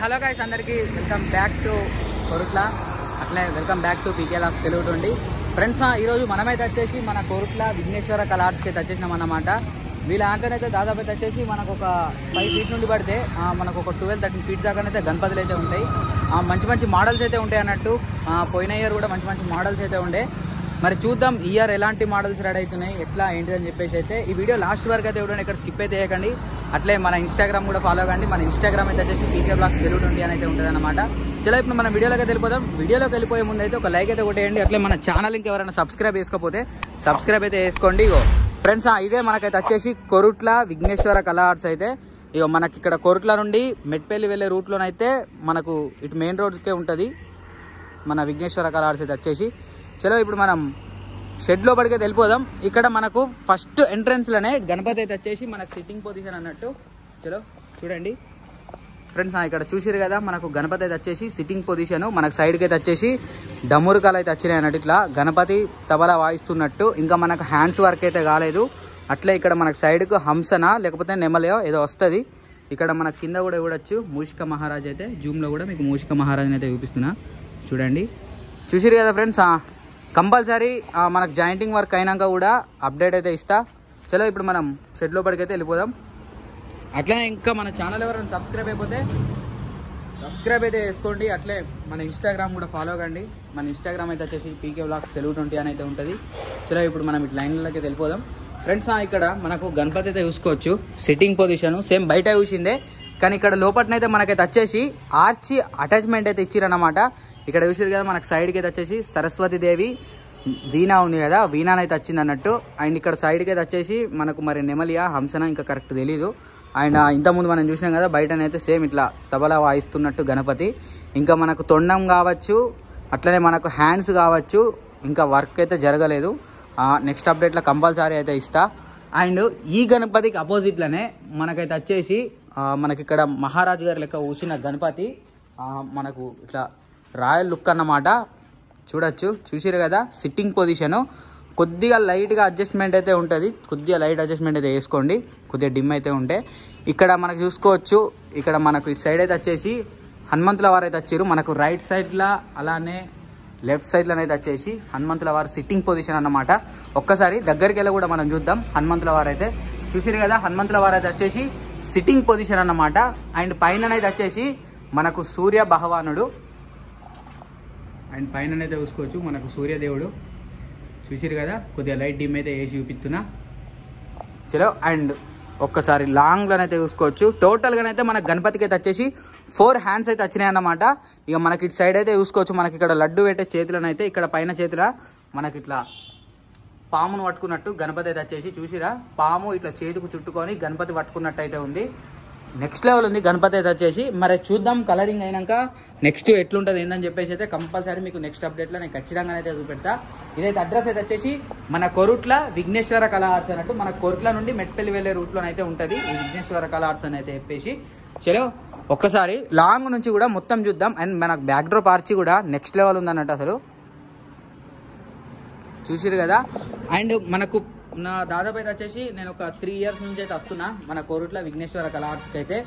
Hello guys, అందరికీ welcome back to Korutla, అట్లే welcome back to PK లాక్స్ తెలుగుండి ఫ్రెండ్స్. ఈరోజు మనమైతే వచ్చేసి మన కోరుట్ల విఘ్నేశ్వర కళార్ట్స్కి అయితే వచ్చేసినాం అన్నమాట. వీళ్ళ ఆంటనైతే దాదాపు అయితే వచ్చేసి మనకు ఒక 5 ఫీట్ నుండి పడితే మనకు ఒక 12-13 ఫీట్ దాకా అయితే గణపతులు అయితే ఉంటాయి. మంచి మంచి మోడల్స్ అయితే ఉంటాయి అన్నట్టు. పోయిన ఇయర్ కూడా మంచి మంచి మోడల్స్ అయితే ఉండే. మరి చూద్దాం ఈ ఇయర్ ఎలాంటి మోడల్స్ రెడీ అవుతున్నాయి, ఎట్లా ఏంటిదని చెప్పేసి అయితే ఈ వీడియో లాస్ట్ వరకు అయితే ఇవ్వడం, ఇక్కడ స్కిప్ అయితే చేయకండి. అట్లే మన ఇన్స్టాగ్రామ్ కూడా ఫాలో కండి. మన ఇన్స్టాగ్రామ్ అయితే వచ్చేసి పీకే బ్లాగ్స్ తెలుగుండి అని అయితే ఉంటుంది అనమాట. చలో ఇప్పుడు మనం వీడియోలోకి అయితే వెళ్ళిపోదాం. వీడియోలోకి వెళ్ళిపోయే ముందు అయితే ఒక లైక్ అయితే కొట్టేయండి. అట్లే మన ఛానల్ ఇంకా ఎవరైనా సబ్స్క్రైబ్ చేసుకోకపోతే సబ్స్క్రైబ్ అయితే చేసుకోండి. ఇగో ఫ్రెండ్స్, ఇదే మనకైతే వచ్చేసి కోరుట్ల విఘ్నేశ్వర కళార్ట్స్ అయితే. ఇగో మనకి ఇక్కడ కోరుట్ల నుండి మెట్పల్లి వెళ్ళే రూట్లోనైతే మనకు ఇటు మెయిన్ రోడ్కే ఉంటుంది మన విఘ్నేశ్వర కళార్ట్స్ అయితే వచ్చేసి. చలో ఇప్పుడు మనం షెడ్ లోపలికి వెళ్ళిపోదాం. ఇక్కడ మనకు ఫస్ట్ ఎంట్రన్స్లోనే గణపతి అయితే వచ్చేసి మనకు సిట్టింగ్ పొజిషన్ అన్నట్టు. చలో చూడండి ఫ్రెండ్స్, ఇక్కడ చూసిరు కదా, మనకు గణపతి అయితే వచ్చేసి సిట్టింగ్ పొజిషన్. మనకు సైడ్కి అయితే వచ్చేసి డమ్మురుకాలు అయితే వచ్చినాయి అన్నట్టు, ఇట్లా గణపతి తబలా వాయిస్తున్నట్టు. ఇంకా మనకు హ్యాండ్స్ వర్క్ అయితే కాలేదు. అట్లే ఇక్కడ మనకు సైడ్కు హంసన లేకపోతే నెమలియో ఏదో వస్తుంది. ఇక్కడ మన కింద కూడా చూడొచ్చు మూషిక మహారాజ్ అయితే. జూమ్లో కూడా మీకు మూషిక మహారాజ్ని అయితే చూపిస్తున్నా, చూడండి. చూసిరు కదా ఫ్రెండ్స్, కంపల్సరీ మనకు జాయింటింగ్ వర్క్ అయినాక కూడా అప్డేట్ అయితే ఇస్తా. చలో ఇప్పుడు మనం షెడ్ లోపలికి అయితే వెళ్ళిపోదాం. అట్లనే ఇంకా మన ఛానల్ ఎవరైనా సబ్స్క్రైబ్ అయిపోతే సబ్స్క్రైబ్ అయితే చేసుకోండి. అట్లే మన ఇన్స్టాగ్రామ్ కూడా ఫాలో కండి. మన ఇన్స్టాగ్రామ్ అయితే వచ్చేసి పీకే బ్లాగ్స్ తెలుగు20 అని అయితే ఉంటుంది. చలో ఇప్పుడు మనం ఇట్లా లైన్లోకి వెళ్ళిపోదాం ఫ్రెండ్స్. ఇక్కడ మనకు గణపతి అయితే చూసుకోవచ్చు, సిట్టింగ్ పొజిషన్ సేమ్ బయట చూసిందే, కానీ ఇక్కడ లోపలనైతే మనకైతే వచ్చేసి ఆర్చి అటాచ్మెంట్ అయితే ఇచ్చిరన్నమాట. ఇక్కడ చూసారు కదా, మనకు సైడ్కి అయితే వచ్చేసి సరస్వతీదేవి వీణా ఉంది కదా, వీణానైతే వచ్చింది అన్నట్టు. అండ్ ఇక్కడ సైడ్కి అయితే వచ్చేసి మనకు మరి నెమలియా హంసన ఇంకా కరెక్ట్ తెలీదు. అండ్ ఇంతకుముందు మనం చూసినాం కదా, బయటనైతే సేమ్ ఇట్లా తబలా వాయిస్తున్నట్టు గణపతి. ఇంకా మనకు తొండం కావచ్చు, అట్లనే మనకు హ్యాండ్స్ కావచ్చు, ఇంకా వర్క్ అయితే జరగలేదు. నెక్స్ట్ అప్డేట్లో కంపల్సరీ అయితే ఇస్తా. అండ్ ఈ గణపతికి అపోజిట్లోనే మనకైతే వచ్చేసి మనకి ఇక్కడ మహారాజు గారి లెక్క కూర్చున్న గణపతి మనకు ఇట్లా రాయల్ లుక్ అన్నమాట. చూడొచ్చు, చూసిరు కదా, సిట్టింగ్ పొజిషను. కొద్దిగా లైట్గా అడ్జస్ట్మెంట్ అయితే ఉంటుంది, కొద్దిగా లైట్ అడ్జస్ట్మెంట్ అయితే వేసుకోండి, కొద్దిగా డిమ్ అయితే ఉంటే. ఇక్కడ మనకు చూసుకోవచ్చు, ఇక్కడ మనకు ఇటు సైడ్ అయితే వచ్చేసి హనుమంతుల వారు అయితే వచ్చారు. మనకు రైట్ సైడ్లో అలానే లెఫ్ట్ సైడ్లో అయితే వచ్చేసి హనుమంతుల వారు సిట్టింగ్ పొజిషన్ అన్నమాట. ఒక్కసారి దగ్గరికి వెళ్ళి కూడా మనం చూద్దాం. హనుమంతుల వారు అయితే చూసిరు కదా, హనుమంతుల వారు అయితే వచ్చేసి సిట్టింగ్ పొజిషన్ అన్నమాట. అండ్ పైననైతే వచ్చేసి మనకు సూర్య భగవానుడు, అండ్ పైననైతే చూసుకోవచ్చు మనకు సూర్యదేవుడు. చూసిరు కదా, కొద్దిగా లైట్ డిమ్ అయితే వేసి చూపిస్తున్నా. చలో అండ్ ఒక్కసారి లాంగ్లోనైతే చూసుకోవచ్చు. టోటల్గానైతే మనకు గణపతికి అయితే వచ్చేసి 4 హ్యాండ్స్ అయితే వచ్చినాయి అన్నమాట. ఇక మనకి ఇటు సైడ్ అయితే చూసుకోవచ్చు, మనకి ఇక్కడ లడ్డు పెట్టే చేతులనైతే ఇక్కడ పైన చేతుల మనకి ఇట్లా పామును పట్టుకున్నట్టు గణపతి అయితే వచ్చేసి. చూసిరా, పాము ఇట్లా చేతికి చుట్టుకొని గణపతి పట్టుకున్నట్టు అయితే ఉంది. నెక్స్ట్ లెవెల్ ఉంది గణపతి అయితే వచ్చేసి. మరి చూద్దాం కలరింగ్ అయినాక నెక్స్ట్ ఎట్లుంటుంది ఏందని చెప్పేసి అయితే కంపల్సరీ మీకు నెక్స్ట్ అప్డేట్లో నేను ఖచ్చితంగా అయితే చూపెడతా. ఇదైతే అడ్రస్ అయితే వచ్చేసి మన కోరుట్ల విఘ్నేశ్వర కళార్ట్స్ అన్నట్టు. మన కోరుట్ల నుండి మెట్పల్లి వెళ్ళే రూట్లోనైతే ఉంటుంది ఈ విఘ్నేశ్వర కళార్ట్స్ అని అయితే చెప్పేసి. చలో ఒక్కసారి లాంగ్ నుంచి కూడా మొత్తం చూద్దాం. అండ్ మనకు బ్యాక్ డ్రాప్ ఆర్చి కూడా నెక్స్ట్ లెవెల్ ఉందన్నట్టు అసలు. చూసిరు కదా, అండ్ మనకు నా దాదాపు అయితే వచ్చేసి నేను ఒక 3 ఇయర్స్ నుంచి అయితే వస్తున్నా మన కోరుట్ల విఘ్నేశ్వర కళార్ట్స్కి అయితే.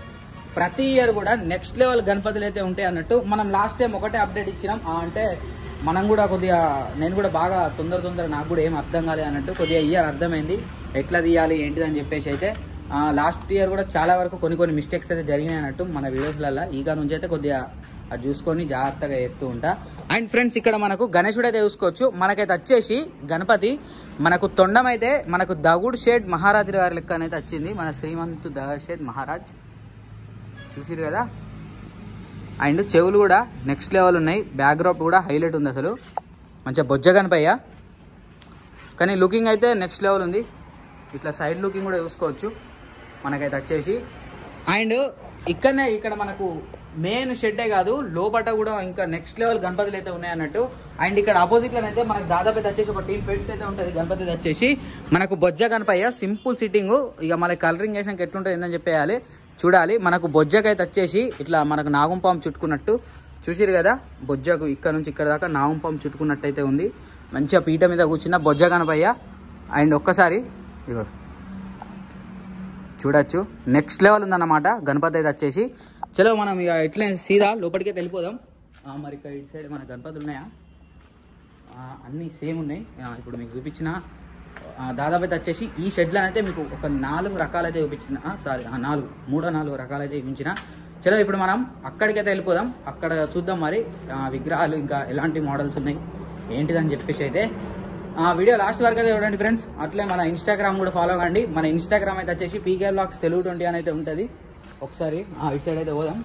ప్రతి ఇయర్ కూడా నెక్స్ట్ లెవెల్ గణపతులు అయితే ఉంటాయి అన్నట్టు. మనం లాస్ట్ టైం ఒకటే అప్డేట్ ఇచ్చినాం, అంటే మనం కూడా కొద్దిగా నేను కూడా బాగా తొందర నాకు కూడా ఏం అర్థం కాలేదు అన్నట్టు. కొద్దిగా ఇయర్ అర్థమైంది ఎట్లా తీయాలి ఏంటిదని చెప్పేసి అయితే. లాస్ట్ ఇయర్ కూడా చాలా వరకు కొన్ని మిస్టేక్స్ అయితే జరిగినాయి అన్నట్టు మన వీడియోస్లలో. ఈగా నుంచి అయితే కొద్దిగా అది చూసుకొని జాగ్రత్తగా ఎత్తూ ఉంటా. అండ్ ఫ్రెండ్స్, ఇక్కడ మనకు గణేశుడు అయితే చూసుకోవచ్చు. మనకైతే వచ్చేసి గణపతి మనకు తొండం అయితే మనకు దగుడ్ షేడ్ మహారాజు గారి లెక్క అయితే వచ్చింది, మన శ్రీమంత్ దగుడ్ షేడ్ మహారాజ్. చూసిరు కదా, అండ్ చెవులు కూడా నెక్స్ట్ లెవెల్ ఉన్నాయి. బ్యాక్డ్రాప్ కూడా హైలైట్ ఉంది అసలు, మంచిగా బొజ్జ కనిపయ్యా. కానీ లుకింగ్ అయితే నెక్స్ట్ లెవెల్ ఉంది. ఇట్లా సైడ్ లుకింగ్ కూడా చూసుకోవచ్చు మనకైతే వచ్చేసి. అండ్ ఇక్కడ మనకు మెయిన్ షెడ్డే కాదు, లోపట కూడా ఇంకా నెక్స్ట్ లెవెల్ గణపతులు అయితే ఉన్నాయన్నట్టు. అండ్ ఇక్కడ ఆపోజిట్లోనైతే మనకు దాదాపు అయితే వచ్చేసి ఒక 10 ఫీట్స్ అయితే ఉంటుంది గణపతి వచ్చేసి. మనకు బొజ్జ గణపయ్య సింపుల్ సిట్టింగ్. ఇక మనకి కలరింగ్ చేసినాక ఎట్లుంటుంది ఏందని చెప్పేయాలి, చూడాలి. మనకు బొజ్జకైతే వచ్చేసి ఇట్లా మనకు నాగుంపాము చుట్టుకున్నట్టు. చూసిరు కదా, బొజ్జకు ఇక్కడ నుంచి ఇక్కడ దాకా నాగుంపాము చుట్టుకున్నట్టు అయితే ఉంది. మంచిగా పీట మీద కూర్చున్న బొజ్జ గణపయ్య. అండ్ ఒక్కసారి ఇగో చూడొచ్చు, నెక్స్ట్ లెవెల్ ఉందన్నమాట గణపతి అయితే వచ్చేసి. చలో మనం ఇక ఇట్లా సీదా లోపలికే వెళ్ళిపోదాం. మరి ఇక్కడ ఇటు సైడ్ మన గణపతులు ఉన్నాయా? అన్నీ సేమ్ ఉన్నాయి. ఇప్పుడు మీకు చూపించిన దాదాపు అయితే వచ్చేసి ఈ షెడ్లో అయితే మీకు ఒక 4 రకాలైతే చూపించిన, సారీ 4 రకాలైతే చూపించిన. చలో ఇప్పుడు మనం అక్కడికైతే వెళ్ళిపోదాం. అక్కడ చూద్దాం మరి విగ్రహాలు ఇంకా ఎలాంటి మోడల్స్ ఉన్నాయి ఏంటిదని చెప్పేసి అయితే వీడియో లాస్ట్ వరకు అయితే చూడండి ఫ్రెండ్స్. అట్లే మన ఇన్స్టాగ్రామ్ కూడా ఫాలో కండి. మన ఇన్స్టాగ్రామ్ అయితే వచ్చేసి పీకే వ్లాగ్స్ తెలుగు 20 అని అయితే ఉంటుంది. ఒకసారి ఇటు సైడ్ అయితే పోదాం.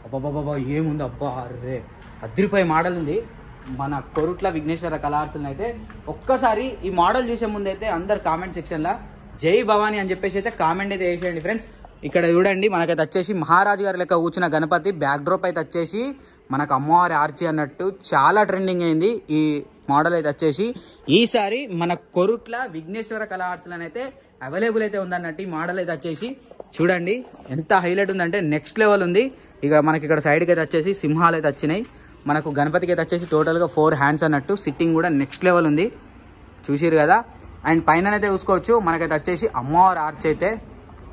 అబ్బాబ్బాబ్బా ఏముంది అబ్బా, అర్రే అదిరిపోయే మోడల్ ఉంది మన కొరుట్ల విఘ్నేశ్వర కళార్సులను అయితే. ఒక్కసారి ఈ మోడల్ చూసే ముందు అయితే అందరు కామెంట్ సెక్షన్లో జై భవానీ అని చెప్పేసి అయితే కామెంట్ అయితే వేసేయండి ఫ్రెండ్స్. ఇక్కడ చూడండి మనకైతే వచ్చేసి మహారాజు గారి లెక్క కూర్చున్న గణపతి బ్యాక్ డ్రాప్ అయితే వచ్చేసి మనకు అమ్మవారి ఆర్చి అన్నట్టు చాలా ట్రెండింగ్ అయింది ఈ మోడల్ అయితే వచ్చేసి. ఈసారి మన కొరుట్ల విఘ్నేశ్వర కళా ఆర్ట్స్లను అయితే అవైలబుల్ అయితే ఉందన్నట్టు ఈ మోడల్ అయితే వచ్చేసి చూడండి ఎంత హైలైట్ ఉందంటే నెక్స్ట్ లెవెల్ ఉంది. ఇక మనకి ఇక్కడ సైడ్కి అయితే వచ్చేసి సింహాలు అయితే వచ్చినాయి. మనకు గణపతికి అయితే వచ్చేసి టోటల్గా 4 హ్యాండ్స్ అన్నట్టు. సిట్టింగ్ కూడా నెక్స్ట్ లెవెల్ ఉంది చూసిరు కదా. అండ్ పైన అయితే చూసుకోవచ్చు మనకైతే వచ్చేసి అమ్మవారి ఆర్చ్ అయితే.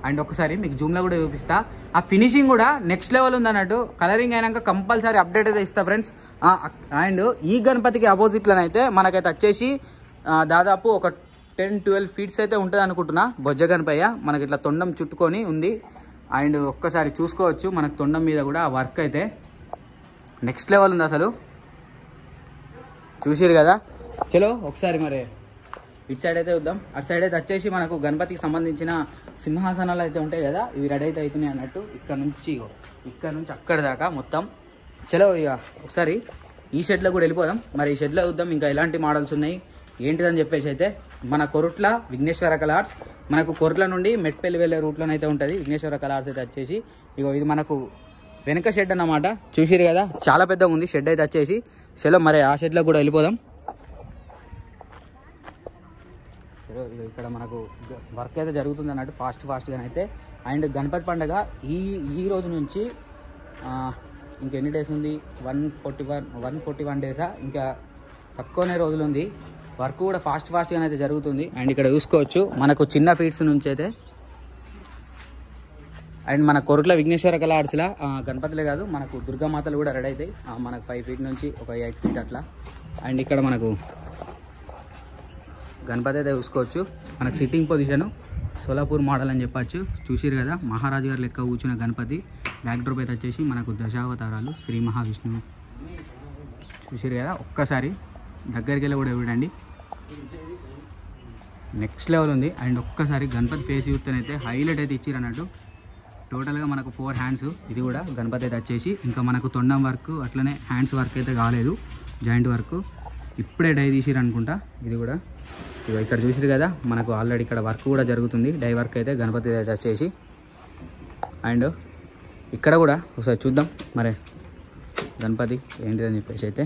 అండ్ ఒకసారి మీకు జూమ్లో కూడా చూపిస్తా. ఆ ఫినిషింగ్ కూడా నెక్స్ట్ లెవెల్ ఉంది అన్నట్టు. కలరింగ్ అయినాక కంపల్సరీ అప్డేట్ అయితే ఇస్తా ఫ్రెండ్స్. అండ్ ఈ గణపతికి అపోజిట్లోనైతే మనకైతే వచ్చేసి దాదాపు ఒక 10-12 ఫీట్స్ అయితే ఉంటుంది అనుకుంటున్నా. బొజ్జ గణపయ్య మనకి ఇట్లా తొండం చుట్టుకొని ఉంది. అండ్ ఒక్కసారి చూసుకోవచ్చు మనకు తొండం మీద కూడా ఆ వర్క్ అయితే నెక్స్ట్ లెవెల్ ఉంది అసలు. చూసిరు కదా. చలో ఒకసారి మరి ఇటు సైడ్ అయితే చూద్దాం. అటు సైడ్ అయితే వచ్చేసి మనకు గణపతికి సంబంధించిన సింహాసనాలు అయితే ఉంటాయి కదా, ఇవి రెడీ అయితే అవుతున్నాయి అన్నట్టు. ఇక్కడ నుంచి అక్కడ దాకా మొత్తం. చలో ఇక ఒకసారి ఈ షెడ్లో కూడా వెళ్ళిపోదాం. మరి ఈ షెడ్లో చూద్దాం ఇంకా ఎలాంటి మోడల్స్ ఉన్నాయి ఏంటిదని చెప్పేసి అయితే. మన కొరుట్ల విఘ్నేశ్వర కళార్ట్స్ మనకు కొరుట్ల నుండి మెట్పల్లి వెళ్ళే రూట్లోనే అయితే ఉంటుంది విఘ్నేశ్వర కళార్ట్స్ అయితే వచ్చేసి. ఇగో ఇది మనకు వెనక షెడ్ అన్నమాట. చూసిరు కదా చాలా పెద్దగా ఉంది షెడ్ అయితే వచ్చేసి. చలో మరి ఆ షెడ్లో కూడా వెళ్ళిపోదాం. ఇక్కడ మనకు వర్క్ అయితే జరుగుతుంది అన్నట్టు ఫాస్ట్గా అయితే. అండ్ గణపతి పండుగ ఈ రోజు నుంచి ఇంకెన్ని డేస్ ఉంది? 141 డేసా, ఇంకా తక్కువనే రోజులు ఉంది. వర్క్ కూడా ఫాస్ట్గా అయితే జరుగుతుంది. అండ్ ఇక్కడ చూసుకోవచ్చు మనకు చిన్న ఫీట్స్ నుంచి అయితే. అండ్ మన కొరుట్ల విఘ్నేశ్వర కళా ఆర్ట్స్లో గణపతులే కాదు మనకు దుర్గామాతలు కూడా రెడీ అవుతాయి. మనకు 5 ఫీట్ నుంచి ఒక 8 ఫీట్ అట్లా. అండ్ ఇక్కడ మనకు గణపతి అయితే చూసుకోవచ్చు మనకు సిట్టింగ్ పొజిషను సోలాపూర్ మోడల్ అని చెప్పచ్చు. చూసిరు కదా మహారాజు గారు లెక్క కూర్చున్న గణపతి. బ్యాక్ డ్రాప్ అయితే వచ్చేసి మనకు దశావతారాలు శ్రీ మహావిష్ణువు. చూసిరు కదా. ఒక్కసారి దగ్గరికి వెళ్ళి కూడా చూడండి నెక్స్ట్ లెవెల్ ఉంది. అండ్ ఒక్కసారి గణపతి ఫేస్ చూస్తేనైతే హైలైట్ అయితే ఇచ్చిరు అన్నట్టు. టోటల్గా మనకు 4 హ్యాండ్స్. ఇది కూడా గణపతి అయితే వచ్చేసి ఇంకా మనకు తొండం వర్క్ అట్లనే హ్యాండ్స్ వర్క్ అయితే కాలేదు, జాయింట్ వర్క్ ఇప్పుడే డై తీసిరు అనుకుంటా. ఇది కూడా ఇక్కడ చూసిరు కదా మనకు ఆల్రెడీ ఇక్కడ వర్క్ కూడా జరుగుతుంది. డై వర్క్ అయితే గణపతి అయితే వచ్చేసి. అండ్ ఇక్కడ కూడా ఒకసారి చూద్దాం మరి గణపతి ఏంటిదని చెప్పేసి అయితే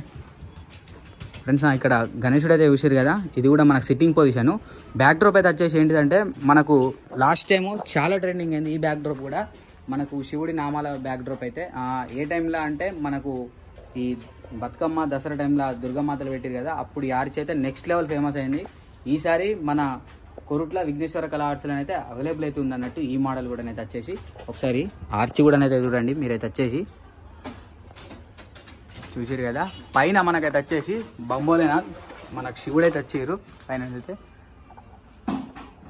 ఫ్రెండ్స్. ఇక్కడ గణేశుడు అయితే చూసిరు కదా, ఇది కూడా మనకు సిట్టింగ్ పొజిషను. బ్యాక్ డ్రాప్ అయితే వచ్చేసి ఏంటిదంటే మనకు లాస్ట్ టైము చాలా ట్రెండింగ్ అయింది ఈ బ్యాక్ డ్రాప్ కూడా. మనకు శివుడి నామాల బ్యాక్ డ్రాప్ అయితే ఏ టైంలో అంటే మనకు ఈ బతుకమ్మ దసరా టైంలో దుర్గామాతలు పెట్టారు కదా, అప్పుడు ఈ ఆర్చ్ అయితే నెక్స్ట్ లెవెల్ ఫేమస్ అయింది. ఈసారి మన కొరుట్ల విఘ్నేశ్వర కళా ఆర్ట్స్లో అయితే అవైలబుల్ అయితే ఉంది అన్నట్టు ఈ మోడల్ కూడా అయితే వచ్చేసి. ఒకసారి ఆర్చ్ కూడా అయితే చూడండి మీరైతే వచ్చేసి. చూసిరు కదా పైన మనకైతే వచ్చేసి బొమ్మలేనాథ్ మనకు శివుడు అయితే వచ్చారు పైన అయితే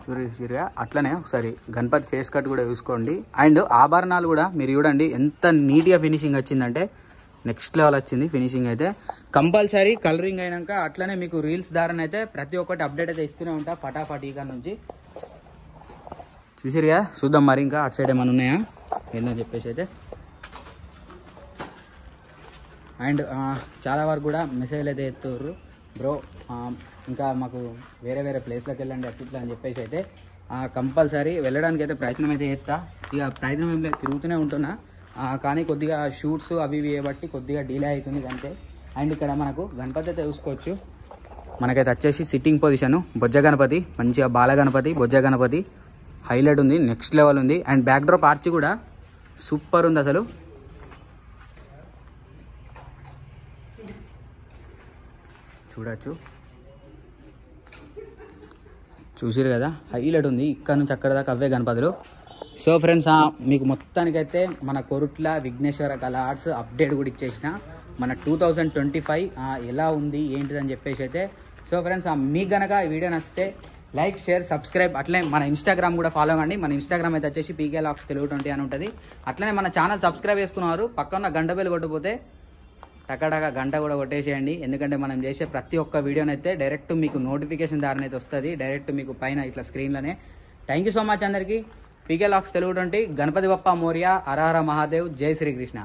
చూసిరుగా. అట్లనే ఒకసారి గణపతి ఫేస్ కట్ కూడా చూసుకోండి. అండ్ ఆభరణాలు కూడా మీరు చూడండి ఎంత నీట్గా ఫినిషింగ్ వచ్చిందంటే నెక్స్ట్ లెవెల్ వచ్చింది ఫినిషింగ్ అయితే. కంపల్సరీ కలరింగ్ అయినాక అట్లనే మీకు రీల్స్ ద్వారా అయితే ప్రతి ఒక్కటి అప్డేట్ అయితే ఇస్తూనే ఉంటా ఫటాఫట్ ఇక్కడ నుంచి. చూసిరుగా. చూద్దాం మరి ఇంకా అటు సైడ్ ఏమైనా ఉన్నాయా ఏందని చెప్పేసి అయితే. అండ్ చాలా వరకు కూడా మెసేజ్లు అయితే ఎత్తుర్రు బ్రో, ఇంకా మాకు వేరే ప్లేస్లోకి వెళ్ళండి అట్లా అని చెప్పేసి అయితే. కంపల్సరీ వెళ్ళడానికి అయితే ప్రయత్నం అయితే చేస్తా. ఇక ప్రయత్నం ఏం లేదు తిరుగుతూనే ఉంటున్నా, కానీ కొద్దిగా షూట్స్ అవి బట్టి కొద్దిగా డిలే అవుతుంది అంతే. అండ్ ఇక్కడ మనకు గణపతి అయితే చూసుకోవచ్చు మనకైతే వచ్చేసి సిట్టింగ్ పొజిషను బొజ్జ గణపతి, మంచిగా బాల గణపతి బొజ్జ గణపతి హైలైట్ ఉంది, నెక్స్ట్ లెవెల్ ఉంది. అండ్ బ్యాక్ డ్రాప్ ఆర్చి కూడా సూపర్ ఉంది అసలు. చూడొచ్చు చూసిరు కదా హైలైట్ ఉంది. ఇక్కడ నుంచి అక్కడ దాకా అవే గణపతులు. సో ఫ్రెండ్స్ మీకు మొత్తానికైతే మన కొరుట్ల విఘ్నేశ్వర కళా ఆర్ట్స్ అప్డేట్ కూడా ఇచ్చేసిన మన 2025 ఎలా ఉంది ఏంటిదని చెప్పేసి అయితే. సో ఫ్రెండ్స్ మీకు గనక ఈ వీడియో నచ్చితే లైక్ షేర్ సబ్స్క్రైబ్, అట్లనే మన ఇన్స్టాగ్రామ్ కూడా ఫాలో కండి. మన ఇన్స్టాగ్రామ్ అయితే వచ్చేసి పీకే లాక్స్ తెలుగు 20 అని ఉంటుంది. అట్లనే మన ఛానల్ సబ్స్క్రైబ్ చేసుకున్నారు, పక్కన గంట బెల్ కొట్టకపోతే టకటక గంట కూడా కొట్టేసేయండి. ఎందుకంటే మనం చేసే ప్రతి ఒక్క వీడియోనైతే డైరెక్ట్ మీకు నోటిఫికేషన్ ద్వారా అయితే వస్తుంది, డైరెక్ట్ మీకు పైన ఇట్లా స్క్రీన్లోనే. థ్యాంక్ యూ సో మచ్ అందరికీ. పీకే లాక్స్ తెలుగు 20. గణపతి బప్ప మోరియా, హర హర మహాదేవ్, జై శ్రీకృష్ణ.